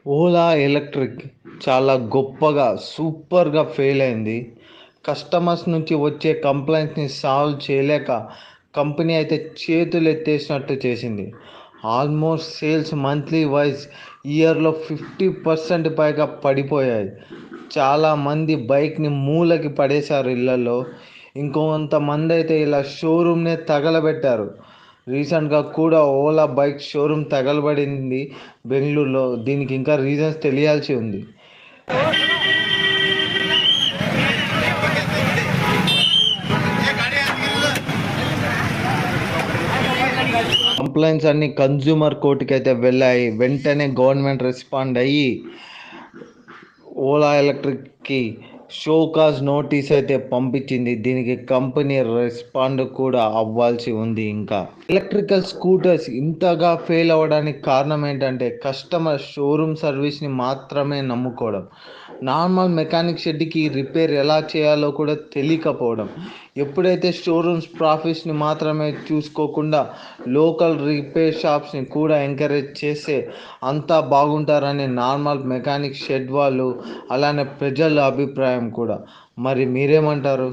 Ola electric చాలా గొప్పగా, సూపర్‌గా ఫెయిల్ అయింది. కస్టమర్స్ నుంచి వచ్చే కంప్లెయింట్స్‌ని సాల్వ్ చేయలేక కంపెనీ అయితే చేతులెత్తేసినట్టు చేసింది. ఆల్మోస్ట్ సేల్స్ మంత్లీ వైస్ ఇయర్‌లో 50% పైగా పడిపోయాయి. చాలామంది బైక్‌ని మూలకి పడేశారు ఇళ్లల్లో. ఇంకొంతమందైతే ఇలా షోరూమ్‌నే తగలబెట్టారు. రీసెంట్‌గా కూడా ఓలా బైక్ షోరూమ్ తగలబడింది బెంగుళూరులో. దీనికి ఇంకా రీజన్స్ తెలియాల్సి ఉంది. కంప్లైంట్స్ అన్ని కన్జ్యూమర్ కోర్టుకి అయితే వెళ్ళాయి. వెంటనే గవర్నమెంట్ రెస్పాండ్ అయ్యి ఓలా ఎలక్ట్రిక్కి షోకాజ్ నోటీస్ అయితే పంపించింది. దీనికి కంపెనీ రెస్పాండ్ కూడా అవ్వాల్సి ఉంది. ఇంకా ఎలక్ట్రికల్ స్కూటర్స్ ఇంతగా ఫెయిల్ అవ్వడానికి కారణం ఏంటంటే కస్టమర్ షోరూమ్ సర్వీస్ని మాత్రమే నమ్ముకోవడం, నార్మల్ మెకానిక్ షెడ్కి రిపేర్ ఎలా చేయాలో కూడా తెలియకపోవడం. ఎప్పుడైతే షోరూమ్స్ ప్రాఫిట్స్ని మాత్రమే చూసుకోకుండా లోకల్ రిపేర్ షాప్స్ని కూడా ఎంకరేజ్ చేస్తే అంతా బాగుంటారని నార్మల్ మెకానిక్ షెడ్ వాళ్ళు, అలానే ప్రజల అభిప్రాయం కూడా. మరి మీరేమంటారు?